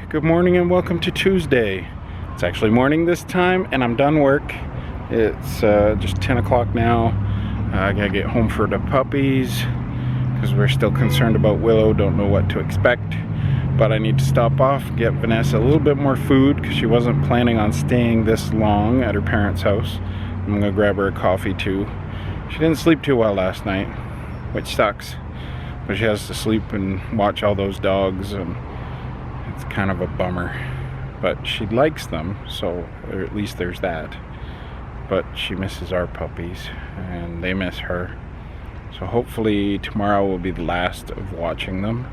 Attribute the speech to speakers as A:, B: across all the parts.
A: Good morning and welcome to Tuesday. It's actually morning this time and I'm done work. It's just 10 o'clock now. I gotta get home for the puppies because we're still concerned about Willow. Don't know what to expect, but I need to stop off, get Vinesa a little bit more food because she wasn't planning on staying this long at her parents' house. I'm gonna grab her a coffee too. She didn't sleep too well last night, which sucks, but she has to sleep and watch all those dogs, and it's kind of a bummer. But she likes them, so or at least there's that. But she misses our puppies and they miss her. So hopefully tomorrow will be the last of watching them.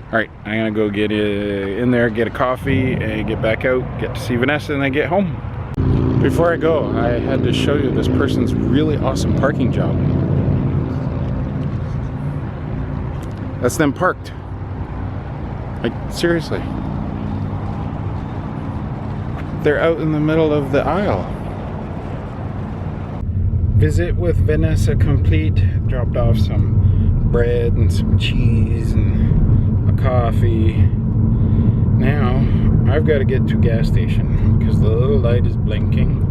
A: Alright, I'm gonna go get in there, get a coffee, and get back out, get to see Vinesa, and then get home. Before I go, I had to show you this person's really awesome parking job. That's them parked. Like, seriously. They're out in the middle of the aisle. Visit with Vinesa complete. Dropped off some bread and some cheese and a coffee. Now I've got to get to a gas station because the little light is blinking.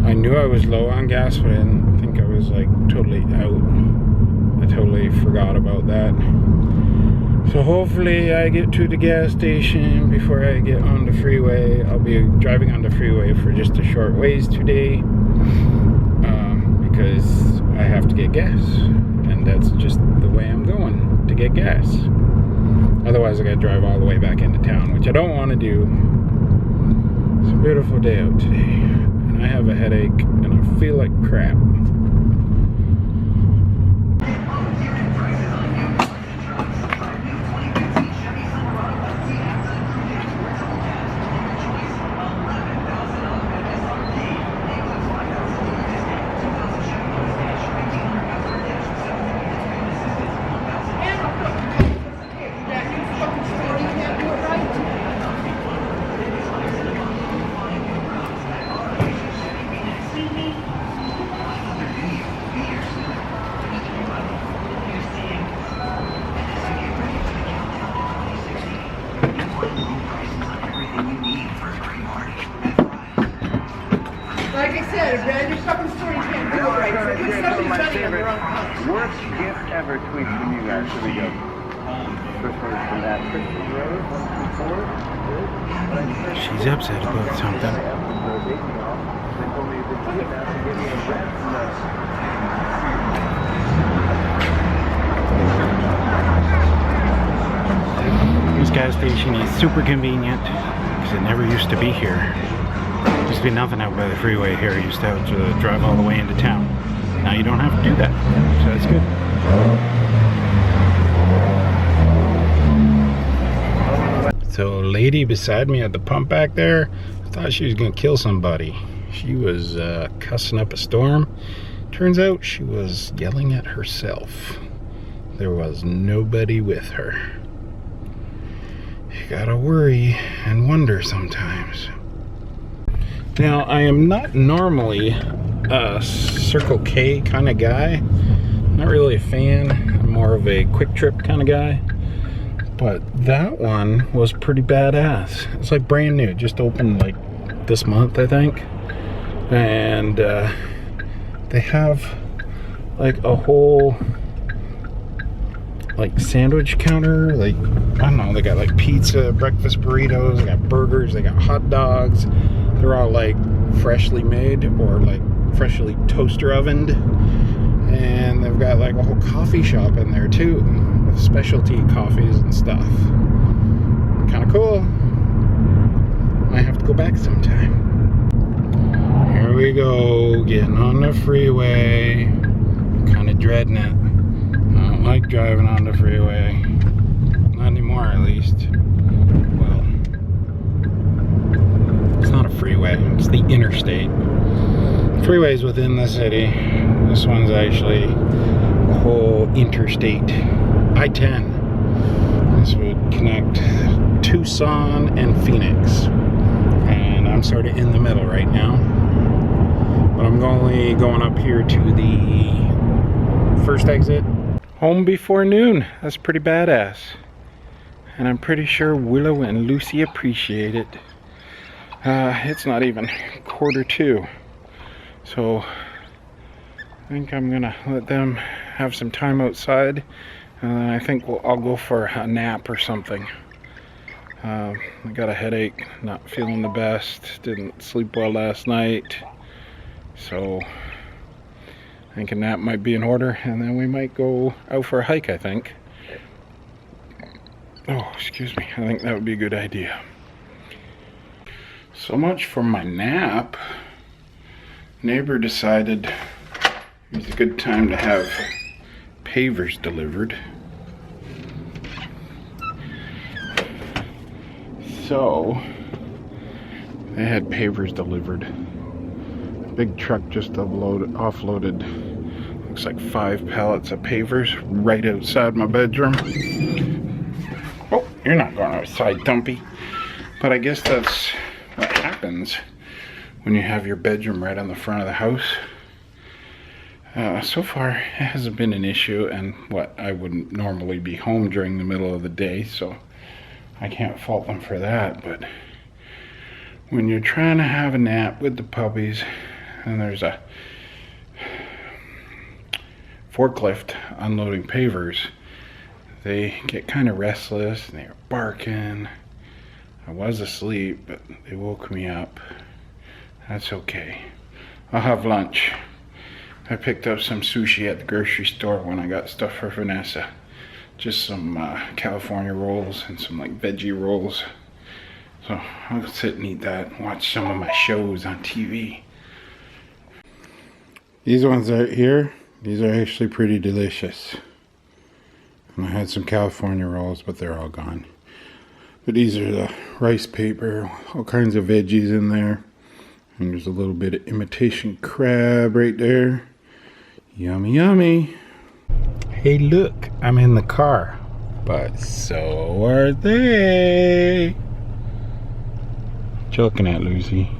A: I knew I was low on gas, but I didn't think I was like totally out. I totally forgot about that. So hopefully I get to the gas station before I get on the freeway. I'll be driving on the freeway for just a short ways today. Because I have to get gas, and that's just the way I'm going, to get gas. Otherwise I gotta drive all the way back into town, which I don't want to do. It's a beautiful day out today, and I have a headache and I feel like crap.
B: Like I said, a brand new fucking store, you can't do it right. So put somebody's money on the wrong house.
C: Worst gift ever tweet from you guys. Here we go. First one is from that Christian Rose, 124.
A: She's upset about something. This gas station is super convenient because it never used to be here. Used to be nothing out by the freeway here. You used to have to drive all the way into town. Now you don't have to do that, so that's good. So lady beside me at the pump back there, I thought she was gonna kill somebody. She was cussing up a storm. Turns out she was yelling at herself. There was nobody with her. You gotta worry and wonder sometimes. Now, I am not normally a Circle K kind of guy. Not really a fan. I'm more of a quick trip kind of guy. But that one was pretty badass. It's like brand new. Just opened like this month, I think. And they have like a whole like sandwich counter. Like, I don't know, they got like pizza, breakfast burritos, they got burgers, they got hot dogs. They're all like freshly made or like freshly toaster ovened, and they've got like a whole coffee shop in there too with specialty coffees and stuff. Kind of cool. Might have to go back sometime. Here we go, getting on the freeway. Kind of dreading it. I don't like driving on the freeway. Not anymore, at least. Well, it's not a freeway, it's the interstate. Freeway's within the city. This one's actually a whole interstate. I-10. This would connect Tucson and Phoenix. And I'm sort of in the middle right now. But I'm only going up here to the first exit. Home before noon. That's pretty badass. And I'm pretty sure Willow and Lucy appreciate it. It's not even 1:45. So I think I'm gonna let them have some time outside. And then I think I'll go for a nap or something. I got a headache, not feeling the best, didn't sleep well last night. So I think a nap might be in order, and then we might go out for a hike, I think. Oh, excuse me, I think that would be a good idea. So much for my nap. Neighbor decided it was a good time to have pavers delivered. So they had pavers delivered. A big truck just offloaded, looks like 5 pallets of pavers right outside my bedroom. Oh, you're not going outside, Dumpy. But I guess that's what happens when you have your bedroom right on the front of the house. So far, it hasn't been an issue, and I wouldn't normally be home during the middle of the day, so I can't fault them for that. But when you're trying to have a nap with the puppies, and there's a forklift unloading pavers, they get kind of restless, and they're barking. I was asleep, but they woke me up. That's okay. I'll have lunch. I picked up some sushi at the grocery store when I got stuff for Vinesa. Just some California rolls and some like veggie rolls. So I'll sit and eat that and watch some of my shows on TV. These ones out here, these are actually pretty delicious. And I had some California rolls, but they're all gone. But these are the rice paper, all kinds of veggies in there. And there's a little bit of imitation crab right there. Yummy, yummy. Hey, look, I'm in the car. But so are they. What you looking at, Lucy?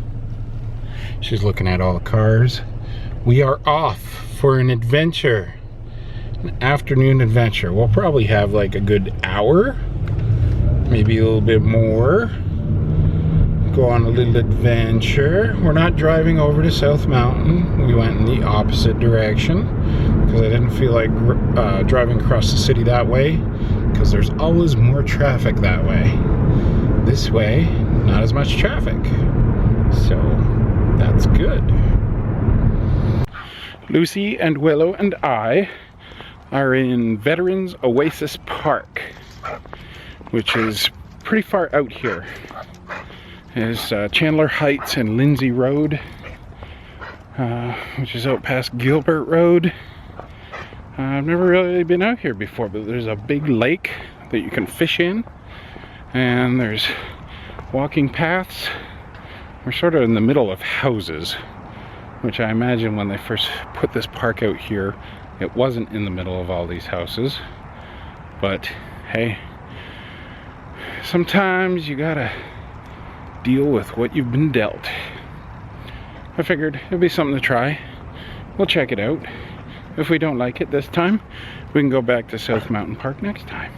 A: She's looking at all the cars. We are off for an adventure. An afternoon adventure. We'll probably have like a good hour. Maybe a little bit more. Go on a little adventure. We're not driving over to South Mountain. We went in the opposite direction because I didn't feel like driving across the city that way, because there's always more traffic that way. This way, not as much traffic. So that's good. Lucy and Willow and I are in Veterans Oasis Park, which is pretty far out here. Is Chandler Heights and Lindsay Road, which is out past Gilbert Road. I've never really been out here before, but there's a big lake that you can fish in, and there's walking paths. We're sort of in the middle of houses, which I imagine when they first put this park out here, it wasn't in the middle of all these houses. But hey, sometimes you gotta deal with what you've been dealt. I figured it'd be something to try. We'll check it out. If we don't like it this time, we can go back to South Mountain Park next time.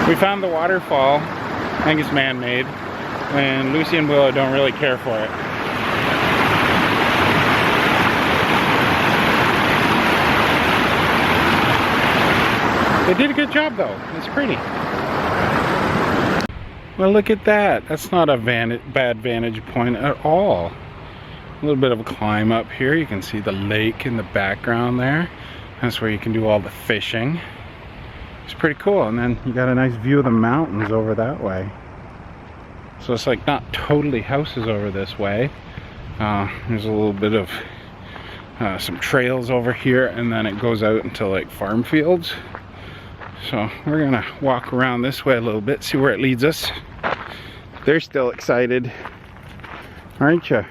A: We found the waterfall. I think it's man-made, and Lucy and Willow don't really care for it. They did a good job though. It's pretty. Well, look at that. That's not a bad vantage point at all. A little bit of a climb up here. You can see the lake in the background there. That's where you can do all the fishing. It's pretty cool. And then you got a nice view of the mountains over that way. So it's like not totally houses over this way. There's a little bit of some trails over here, and then it goes out into like farm fields. So we're gonna walk around this way a little bit, see where it leads us. They're still excited, aren't you?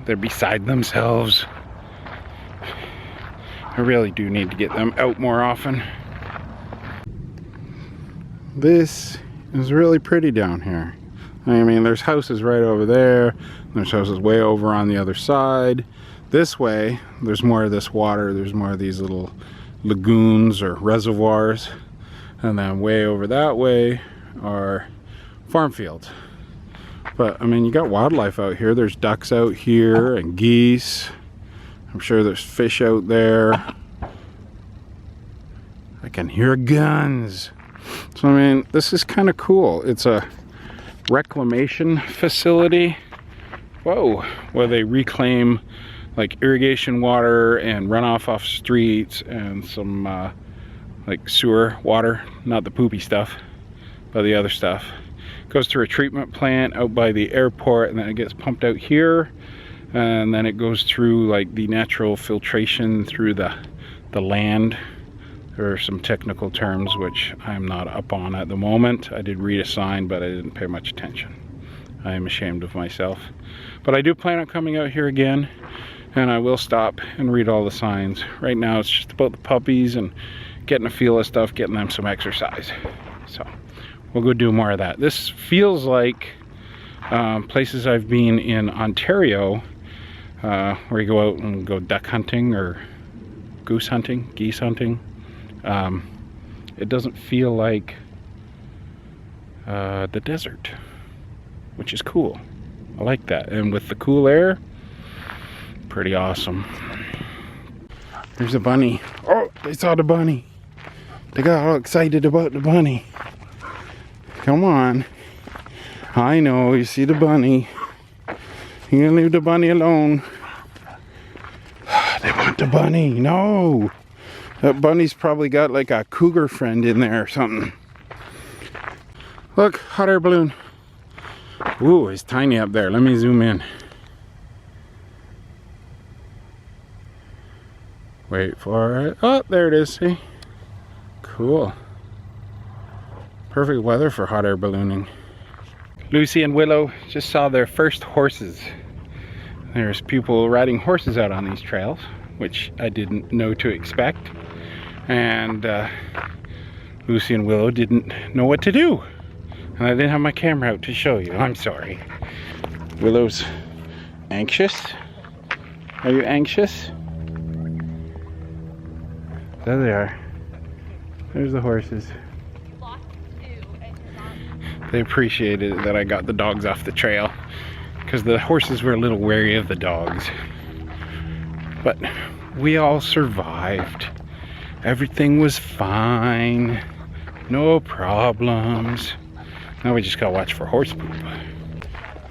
A: They're beside themselves. I really do need to get them out more often. This is really pretty down here. I mean, there's houses right over there. There's houses way over on the other side. This way, there's more of this water. There's more of these little lagoons or reservoirs. And then way over that way are farm fields. But I mean, you got wildlife out here. There's ducks out here and geese. I'm sure there's fish out there. I can hear guns. So I mean, this is kind of cool. It's a reclamation facility. Whoa, where they reclaim like irrigation water and runoff off streets and some like sewer water, not the poopy stuff, but the other stuff. Goes through a treatment plant out by the airport, and then it gets pumped out here, and then it goes through like the natural filtration through the land. There are some technical terms which I'm not up on at the moment. I did read a sign, but I didn't pay much attention. I am ashamed of myself. But I do plan on coming out here again, and I will stop and read all the signs. Right now it's just about the puppies and getting a feel of stuff, getting them some exercise. So we'll go do more of that. This feels like places I've been in Ontario, where you go out and go duck hunting or goose hunting, geese hunting. It doesn't feel like the desert, which is cool. I like that. And with the cool air, pretty awesome. There's a bunny. Oh, they saw the bunny. They got all excited about the bunny. Come on. I know, you see the bunny. You gonna leave the bunny alone. They want the bunny. No. That bunny's probably got like a cougar friend in there or something. Look, hot air balloon. Ooh, it's tiny up there. Let me zoom in. Wait for it. Oh, there it is, see? Cool. Perfect weather for hot air ballooning. Lucy and Willow just saw their first horses. There's people riding horses out on these trails, which I didn't know to expect. And Lucy and Willow didn't know what to do. And I didn't have my camera out to show you. I'm sorry. Willow's anxious. Are you anxious? There they are. There's the horses. They appreciated that I got the dogs off the trail, because the horses were a little wary of the dogs. But we all survived. Everything was fine. No problems. Now we just gotta watch for horse poop.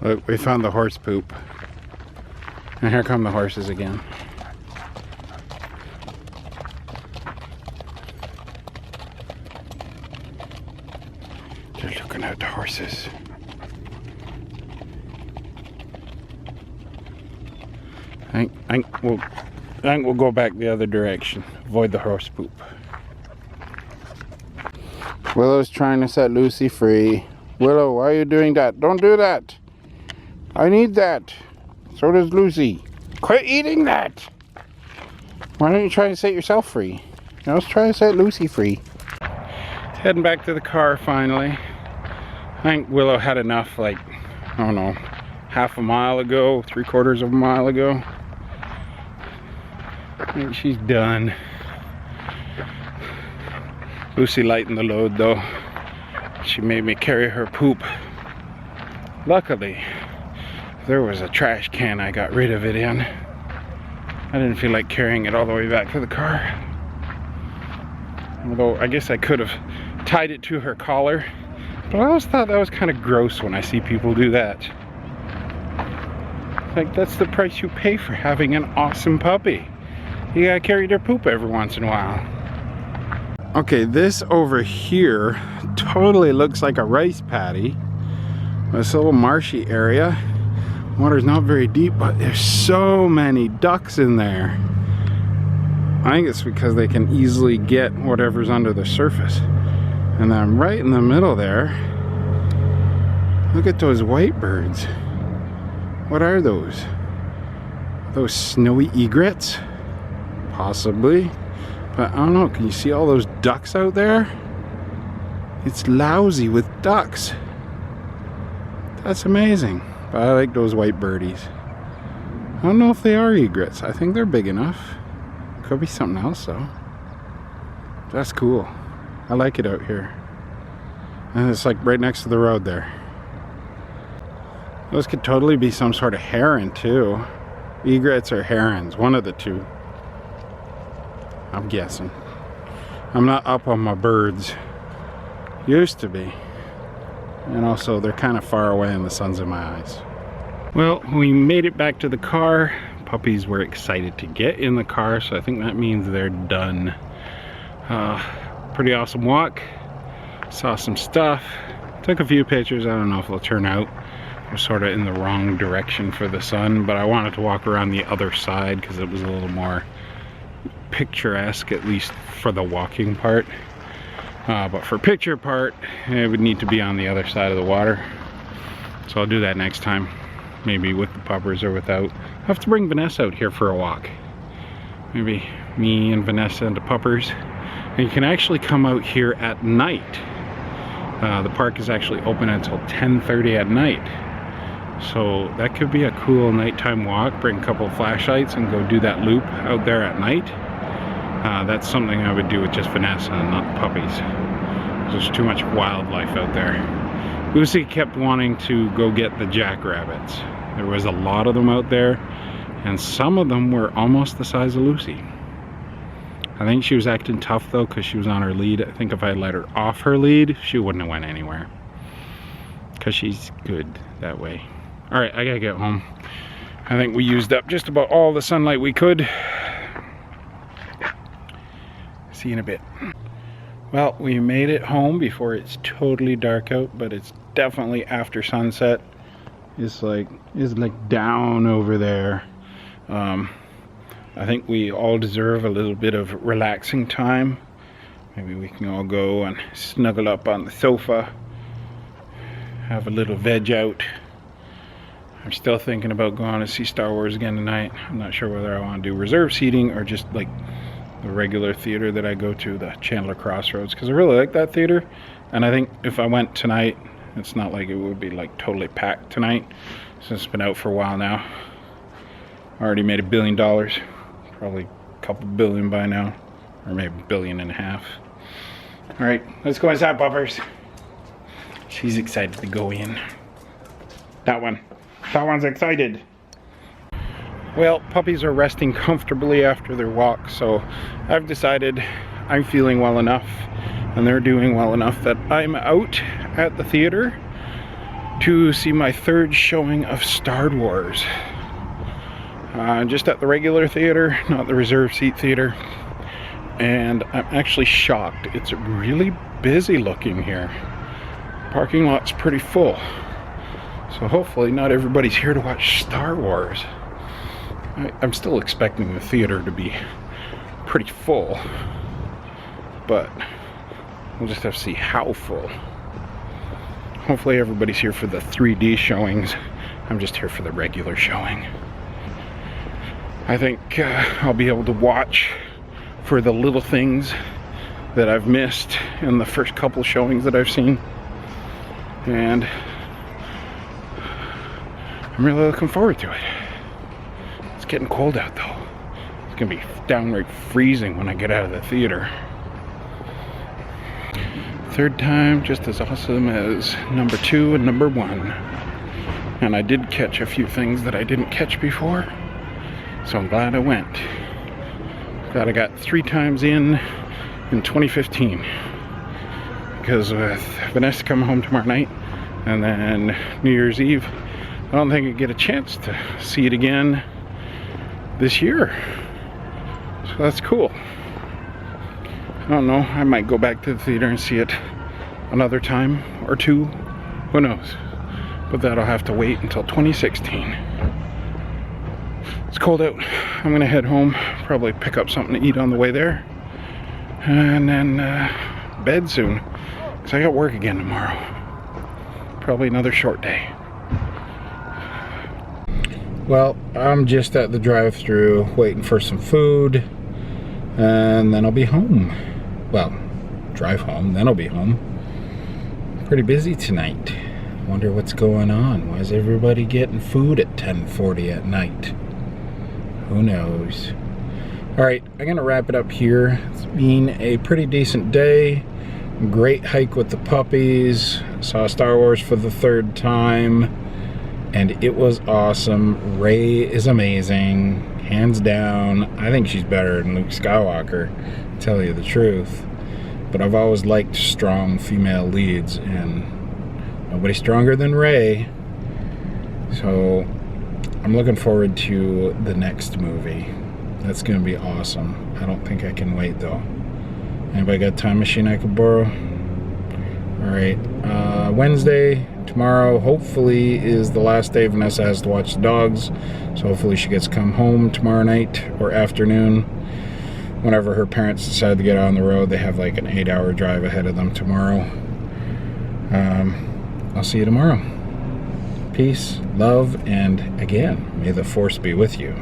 A: Look, we found the horse poop. And here come the horses again. They're looking at the horses. I think we'll go back the other direction. Avoid the horse poop. Willow's trying to set Lucy free. Willow, why are you doing that? Don't do that. I need that. So does Lucy. Quit eating that. Why don't you try to set yourself free? Now let's try to set Lucy free. Heading back to the car finally. I think Willow had enough, like, I don't know, half a mile ago, 3/4 of a mile ago. I think she's done. Lucy lightened the load though. She made me carry her poop. Luckily, there was a trash can I got rid of it in. I didn't feel like carrying it all the way back to the car. Although I guess I could have tied it to her collar. But I always thought that was kind of gross when I see people do that. Like, that's the price you pay for having an awesome puppy. You gotta carry their poop every once in a while. Okay, this over here totally looks like a rice paddy. This little marshy area. Water's not very deep, but there's so many ducks in there. I think it's because they can easily get whatever's under the surface. And then right in the middle there, look at those white birds. What are those? Those snowy egrets? Possibly. But I don't know, can you see all those ducks out there? It's lousy with ducks. That's amazing. But I like those white birdies. I don't know if they are egrets. I think they're big enough. Could be something else though. That's cool. I like it out here. And it's like right next to the road there. Those could totally be some sort of heron too. Egrets or herons, one of the two. I'm guessing. I'm not up on my birds. Used to be. And also they're kind of far away and the sun's in my eyes. Well, we made it back to the car. Puppies were excited to get in the car, so I think that means they're done. Pretty awesome walk. Saw some stuff. Took a few pictures. I don't know if they'll turn out. We're sort of in the wrong direction for the sun, but I wanted to walk around the other side because it was a little more picturesque, at least for the walking part. But for picture part, it would need to be on the other side of the water. So I'll do that next time. Maybe with the puppers or without. I'll have to bring Vinesa out here for a walk. Maybe me and Vinesa and the puppers. And you can actually come out here at night. The park is actually open until 10:30 at night. So that could be a cool nighttime walk. Bring a couple of flashlights and go do that loop out there at night. That's something I would do with just Vinesa and not the puppies. There's too much wildlife out there. Lucy kept wanting to go get the jackrabbits. There was a lot of them out there, and some of them were almost the size of Lucy. I think she was acting tough though because she was on her lead. I think if I let her off her lead, she wouldn't have went anywhere. Because she's good that way. Alright, I gotta get home. I think we used up just about all the sunlight we could. See you in a bit. Well, we made it home before it's totally dark out, but it's definitely after sunset. It's like down over there. I think we all deserve a little bit of relaxing time. Maybe we can all go and snuggle up on the sofa, have a little veg out. I'm still thinking about going to see Star Wars again tonight. I'm not sure whether I want to do reserve seating or just like the regular theater that I go to, the Chandler Crossroads, because I really like that theater. And I think if I went tonight, it's not like it would be like totally packed tonight, since it's been out for a while now. I already made $1 billion, probably a couple billion by now, or maybe $1.5 billion. All right, let's go inside, puppers. She's excited to go in. That one's excited. Well, puppies are resting comfortably after their walk, so I've decided I'm feeling well enough and they're doing well enough that I'm out at the theater to see my third showing of Star Wars. Just at the regular theater, not the reserve seat theater. And I'm actually shocked. It's really busy looking here. Parking lot's pretty full. So hopefully not everybody's here to watch Star Wars. I'm still expecting the theater to be pretty full, but we'll just have to see how full. Hopefully everybody's here for the 3D showings. I'm just here for the regular showing. I think I'll be able to watch for the little things that I've missed in the first couple showings that I've seen, and I'm really looking forward to it. It's getting cold out though. It's gonna be downright freezing when I get out of the theater. Third time, just as awesome as number 2 and number 1. And I did catch a few things that I didn't catch before, so I'm glad I went. Glad I got 3 times in 2015. Because with Vinesa coming home tomorrow night and then New Year's Eve, I don't think I get a chance to see it again this year. So that's cool. I don't know, I might go back to the theater and see it another time or 2. Who knows? But that'll have to wait until 2016. It's cold out. I'm gonna head home, probably pick up something to eat on the way there, and then bed soon, because I got work again tomorrow. Probably another short day. Well, I'm just at the drive-thru waiting for some food, and then I'll be home. Well, drive home, then I'll be home. Pretty busy tonight. Wonder what's going on. Why is everybody getting food at 10:40 at night? Who knows? All right, I'm gonna wrap it up here. It's been a pretty decent day. Great hike with the puppies. Saw Star Wars for the 3rd time, and it was awesome. Rey is amazing, hands down. I think she's better than Luke Skywalker, to tell you the truth. But I've always liked strong female leads, and nobody's stronger than Rey. So I'm looking forward to the next movie. That's gonna be awesome. I don't think I can wait though. Anybody got a time machine I could borrow? Alright, Wednesday, tomorrow, hopefully is the last day Vinesa has to watch the dogs. So hopefully she gets to come home tomorrow night or afternoon. Whenever her parents decide to get on the road, they have like an 8-hour drive ahead of them tomorrow. I'll see you tomorrow. Peace, love, and again, may the force be with you.